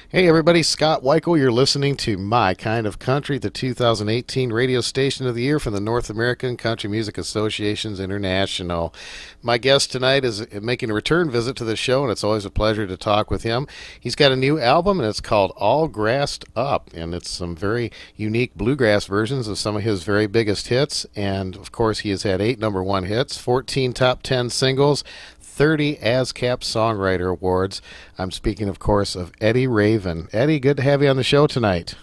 Hey everybody, Scott Weichel. You're listening to My Kind of Country, the 2018 radio station of the year from the North American Country Music Associations International. My guest tonight is making a return visit to the show, and it's always a pleasure to talk with him. He's got a new album, and it's called All Grassed Up, and it's some very unique bluegrass versions of some of his very biggest hits. And of course, he has had 8 number one hits, 14 top 10 singles, 30 ASCAP Songwriter Awards. I'm speaking, of course, of Eddy Raven. Eddie, good to have you on the show tonight.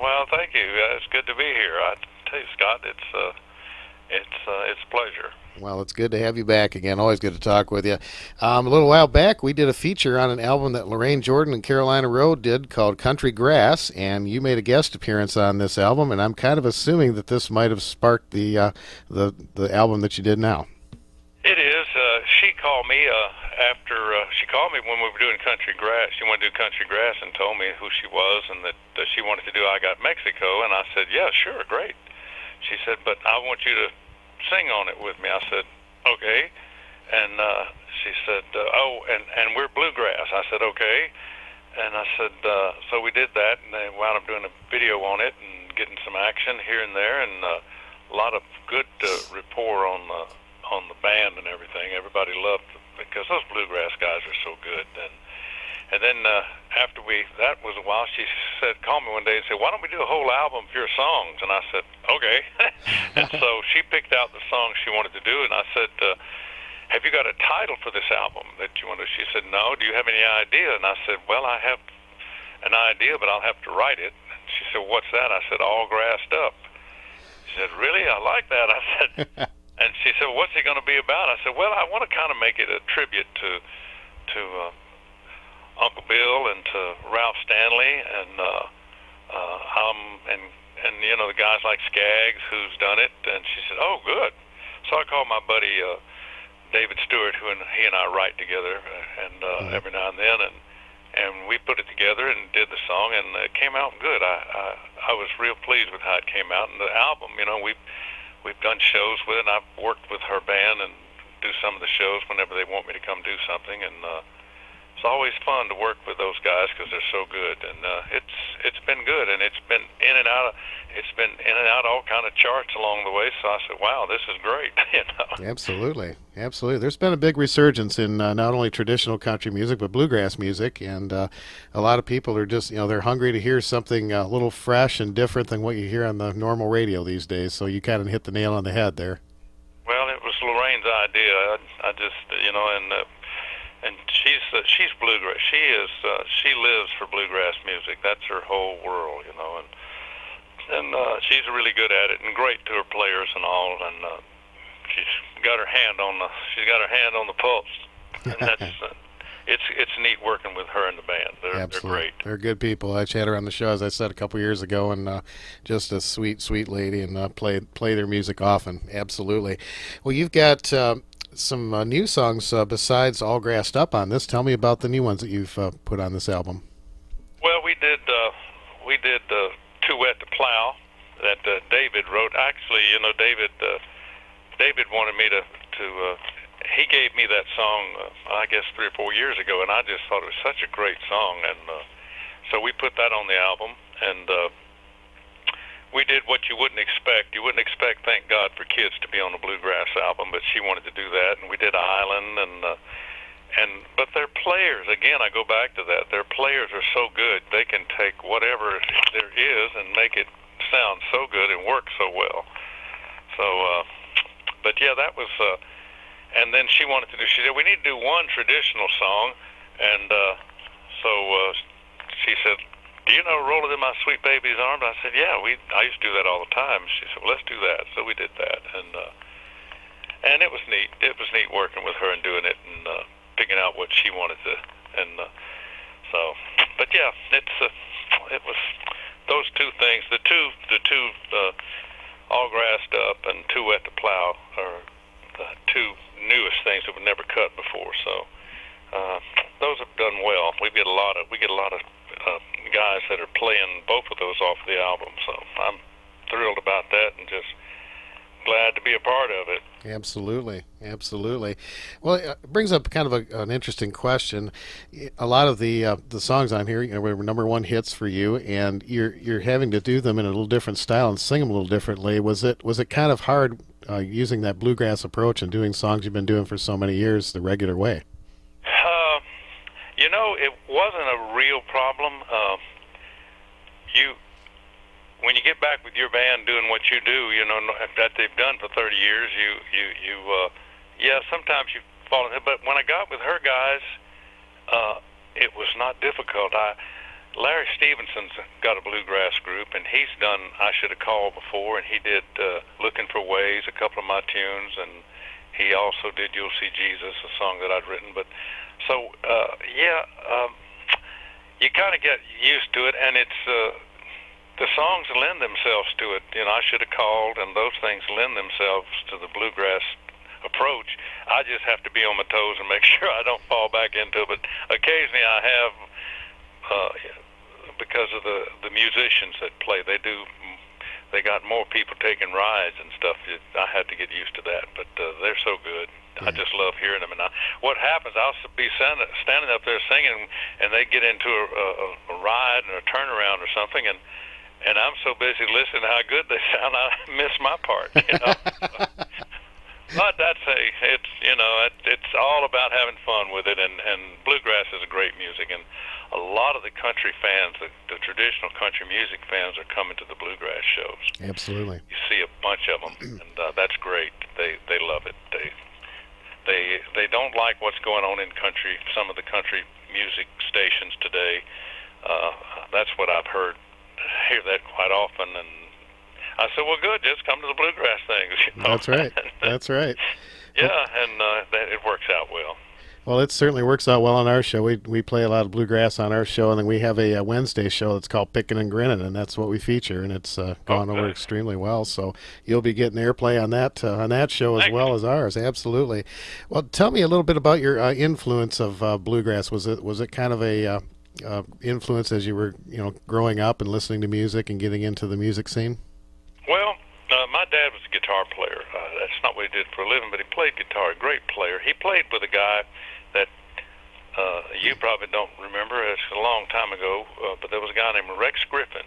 Well, thank you. It's good to be here. I tell you, Scott, it's a pleasure. Well, it's good to have you back again. Always good to talk with you. A little while back, we did a feature on an album that Lorraine Jordan and Carolina Road did called Country Grass, and you made a guest appearance on this album, and I'm kind of assuming that this might have sparked the album that you did now. It is. She called me after she called me when we were doing Country Grass. She wanted to do Country Grass and told me who she was and that she wanted to do I Got Mexico. And I said, yeah, sure, great. She said, but I want you to sing on it with me. I said, okay. And she said, oh, and we're bluegrass. I said, okay. And I said, so we did that, and they wound up doing a video on it and getting some action here and there, and a lot of good rapport on the band and everything. Everybody loved it because those bluegrass guys are so good. And then after that was a while, she said, called me one day and said, why don't we do a whole album of your songs? And I said, okay. And so she picked out the songs she wanted to do, and I said, have you got a title for this album that you want to? She said, no. Do you have any idea? And I said, well, I have an idea, but I'll have to write it. And she said, what's that? I said, All Grassed Up. She said, really? I like that. I said, and she said, what's it going to be about? I said, well, I want to kind of make it a tribute to Uncle Bill and to Ralph Stanley and you know, the guys like Skaggs who's done it. And she said, oh, good. So I called my buddy David Stewart, he and I write together, and every now and then, and we put it together and did the song, and it came out good. I was real pleased with how it came out, and the album, you know, we've done shows with it, and I've worked with her band and do some of the shows whenever they want me to come do something, and it's always fun to work with those guys because they're so good, and it's been good, and it's been in and out all kind of charts along the way. So I said, wow, this is great. You know? Absolutely. There's been a big resurgence in not only traditional country music but bluegrass music, and a lot of people are just, they're hungry to hear something a little fresh and different than what you hear on the normal radio these days. So you kind of hit the nail on the head there. Well, it was Lorraine's idea. I just, and she's bluegrass. She lives for bluegrass music. That's her whole world, and she's really good at it and great to her players and all. And she's got her hand on the pulse. And that's it's neat working with her and the band. They're great. They're good people. I chatted her on the show, as I said, a couple years ago, and just a sweet lady, and play their music often. Absolutely. Well, you've got some new songs besides All Grassed Up on this. Tell me about the new ones that you've put on this album. Well, we did Too Wet to Plow that David wrote. Actually, David wanted me to he gave me that song, I guess 3 or 4 years ago, and I just thought it was such a great song, and so we put that on the album, and we did what you wouldn't expect. You wouldn't expect Thank God for Kids to be on a bluegrass album, but she wanted to do that, and we did Island, but their players, again, I go back to that, their players are so good. They can take whatever there is and make it sound so good and work so well. So, but yeah, that was, and then she said, we need to do one traditional song, and so she said, do you know Roll It in My Sweet Baby's Arms? I said, yeah, I used to do that all the time. She said, well, let's do that. So we did that, and it was neat. It was neat working with her and doing it and picking out what she wanted to, and so. But yeah, it was those two things. The two All Grassed Up and Too Wet to Plow are the two newest things that were never cut before. So those have done well. We get a lot of guys that are playing both of those off the album. So I'm thrilled about that, and just glad to be a part of it. Absolutely, absolutely. Well, it brings up kind of an interesting question. A lot of the songs on here, were number one hits for you, and you're having to do them in a little different style and sing them a little differently. Was it kind of hard using that bluegrass approach and doing songs you've been doing for so many years the regular way? It wasn't a real problem. You when you get back with your band doing what you do, that they've done for 30 years, sometimes you fall in it. But when I got with her guys, it was not difficult. Larry Stevenson's got a bluegrass group, and he's done I Should Have Called before, and he did Looking for Ways, a couple of my tunes, and he also did You'll See Jesus, a song that I'd written. But so, you kind of get used to it, and it's the songs lend themselves to it. I Should Have Called, and those things lend themselves to the bluegrass approach. I just have to be on my toes and make sure I don't fall back into it. But occasionally I have, because of the musicians that play. They got more people taking rides and stuff. I had to get used to that, but they're so good. Yeah. I just love hearing them. And what happens, I'll be standing up there singing, and they get into a ride and a turnaround or something, and I'm so busy listening to how good they sound, I miss my part. But it's all about having fun with it, and bluegrass is a great music, and a lot of the country fans, the traditional country music fans, are coming to the bluegrass shows. Absolutely. You see a bunch of them, and that's great. They love it. They don't like what's going on in country. Some of the country music stations today. That's what I've heard. I hear that quite often, and I said, well, good, just come to the bluegrass things. That's right. That's right. Yeah, and it works out well. Well, it certainly works out well on our show. We play a lot of bluegrass on our show, and then we have a Wednesday show that's called Pickin' and Grinnin', and that's what we feature, and it's gone over extremely well. So you'll be getting airplay on that show as well as ours. Absolutely. Well, tell me a little bit about your influence of bluegrass. Was it kind of a influence as you were growing up and listening to music and getting into the music scene? Well, my dad was a guitar player. That's not what he did for a living, but he played guitar. A great player. He played with a guy that you probably don't remember. It's a long time ago, but there was a guy named Rex Griffin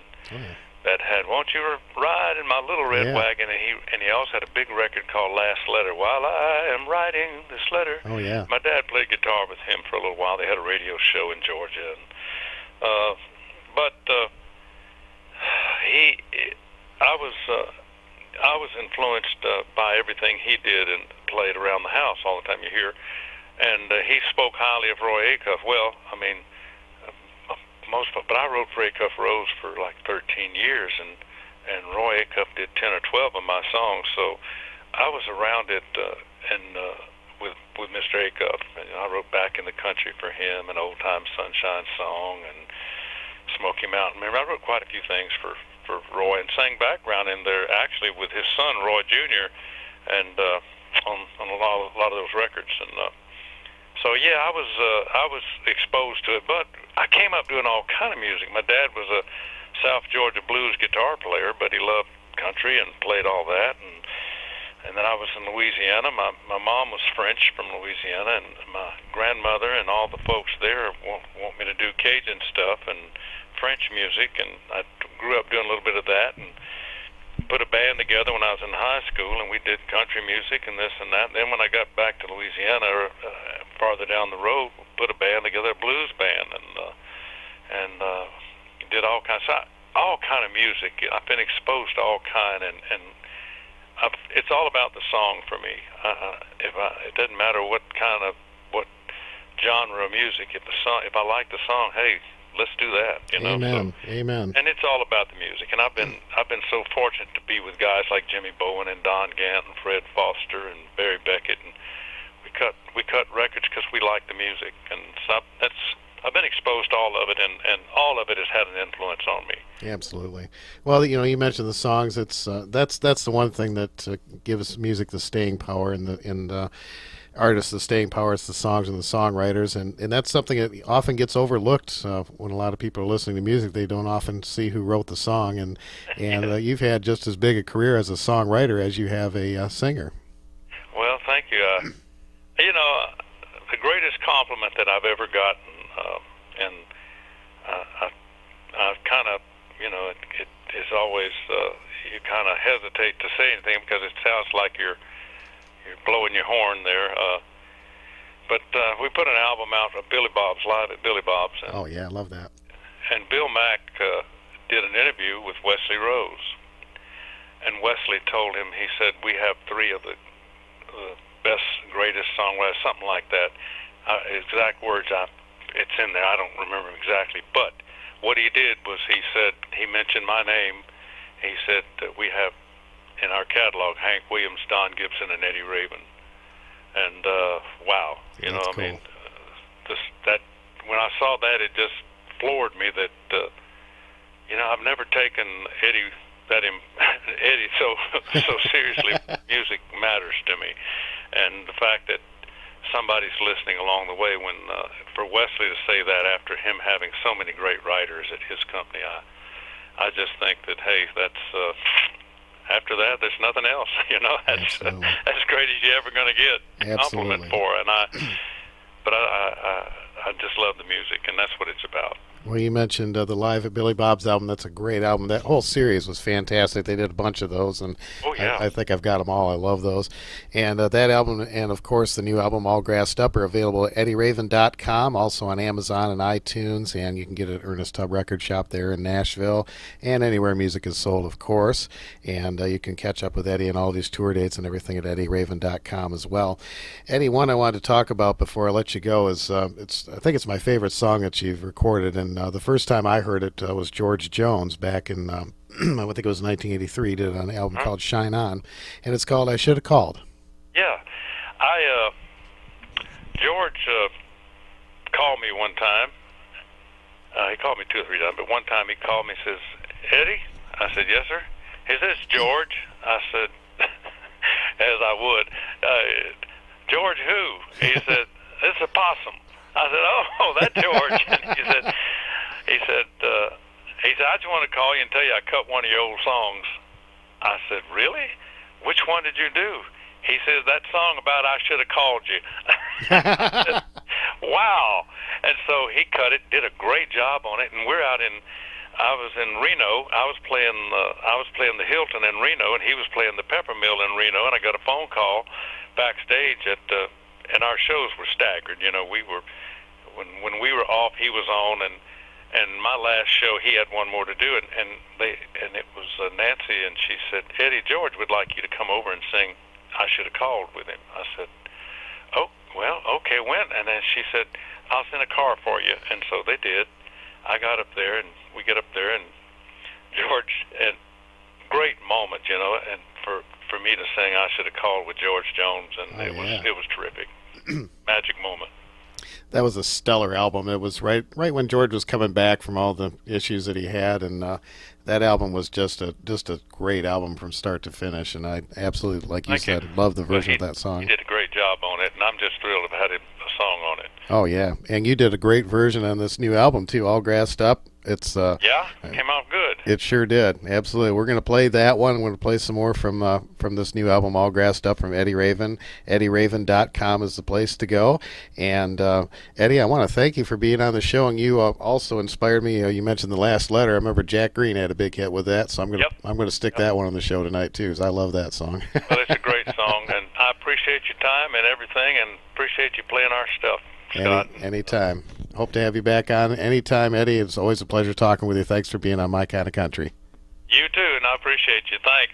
that had "Won't You Ride in My Little Red Wagon," and he also had a big record called "Last Letter." While I am writing this letter, my dad played guitar with him for a little while. They had a radio show in Georgia, and I was influenced by everything he did and played around the house all the time. You hear, and he spoke highly of Roy Acuff. Well, I mean, but I wrote for Acuff Rose for like 13 years, and Roy Acuff did 10 or 12 of my songs. So I was around it, with Mr. Acuff. And I wrote Back in the Country for him, an Old Time Sunshine song, and Smoky Mountain. Remember, I wrote quite a few things for Roy, and sang background in there actually with his son Roy Jr. and on a lot of those records. And so I was exposed to it, but I came up doing all kind of music. My dad was a South Georgia blues guitar player, but he loved country and played all that. And then I was in Louisiana. My mom was French from Louisiana, and my grandmother and all the folks there want me to do Cajun stuff and French music, and I grew up doing a little bit of that and put a band together when I was in high school, and we did country music and this and that. And then when I got back to Louisiana, farther down the road, put a band together, a blues band, and did all kinds of music. I've been exposed to all kind, and it's all about the song for me. It doesn't matter what genre of music. If I like the song, hey, let's do that. Amen. Amen. And it's all about the music. And I've been so fortunate to be with guys like Jimmy Bowen and Don Gant and Fred Foster and Barry Beckett, and we cut records because we like the music. And so I've been exposed to all of it, and all of it has had an influence on me. Absolutely. Well, you mentioned the songs. It's that's the one thing that gives music the staying power, and artists, the staying power, it's the songs and the songwriters, and that's something that often gets overlooked when a lot of people are listening to music. They don't often see who wrote the song, and you've had just as big a career as a songwriter as you have a singer. Well, thank you. The greatest compliment that I've ever gotten, and I kind of, it is always you kind of hesitate to say anything because it sounds like you're blowing your horn there. But we put an album out of Billy Bob's, live at Billy Bob's. And, oh yeah, I love that. And Bill Mack did an interview with Wesley Rose, and Wesley told him, he said, we have three of the best, greatest songwriters, something like that. Exact words, it's in there. I don't remember exactly, but what he did was he mentioned my name. He said that we have in our catalog Hank Williams, Don Gibson, and Eddie Raven. And wow, That's cool. I mean, that when I saw that, it just floored me that I've never taken Eddie so seriously. Music matters to me, and the fact that somebody's listening along the way. When for Wesley to say that after him having so many great writers at his company, I just think that, hey, that's after that, there's nothing else. That's as great as you're ever going to get a compliment for. And I just love the music, and that's what it's about. Well, you mentioned the Live at Billy Bob's album. That's a great album. That whole series was fantastic. They did a bunch of those, and I think I've got them all. I love those. And that album, and of course the new album, All Grassed Up, are available at eddyraven.com, also on Amazon and iTunes, and you can get it at Ernest Tubb Record Shop there in Nashville, and anywhere music is sold, of course. And you can catch up with Eddie and all these tour dates and everything at eddyraven.com as well. Eddie, one I wanted to talk about before I let you go is I think it's my favorite song that you've recorded, and the first time I heard it was George Jones back in, I think it was 1983. He did an album called Shine On, and it's called I Should Have Called. Yeah. George called me one time. He called me 2 or 3 times, but one time he called me and says, Eddie? I said, yes, sir. He says, George? I said, as I would. George who? He said, it's a possum. I said, oh, that's George. And he said, I just want to call you and tell you I cut one of your old songs. I said, really? Which one did you do? He says, that song about I Should Have Called You. I said, wow. And so he cut it, did a great job on it, and I was in Reno. I was playing the Hilton in Reno, and he was playing the Peppermill in Reno, and I got a phone call backstage and our shows were staggered. We were when we were off, he was on, and my last show he had one more to do, and it was Nancy, and she said, Eddie, George would like you to come over and sing I Should Have Called with him. I said, oh, well, okay, when? And then she said, I'll send a car for you. And so they did. I got up there, and we get up there, and George, and great moment, and for me to sing I Should Have Called with George Jones, and it was terrific. Magic moment. That was a stellar album. It was right when George was coming back from all the issues that he had, and that album was just a great album from start to finish. And I absolutely, like you said, love the version of that song. He did a great job on it, and I'm just thrilled to have had a song on it. Oh yeah, and you did a great version on this new album too, All Grassed Up. It's it came out good. It sure did. Absolutely. We're going to play that one. We're going to play some more from this new album, All Grassed Up, from Eddie Raven. EddyRaven.com is the place to go. And Eddie, I want to thank you for being on the show, and you also inspired me. You mentioned The Last Letter. I remember Jack Green had a big hit with that, so I'm going to stick that one on the show tonight too, because I love that song. Well, it's a great song, and I appreciate your time and everything, and appreciate you playing our stuff, Scott. Anytime. Hope to have you back on anytime, Eddie. It's always a pleasure talking with you. Thanks for being on My Kind of Country. You too, and I appreciate you. Thanks.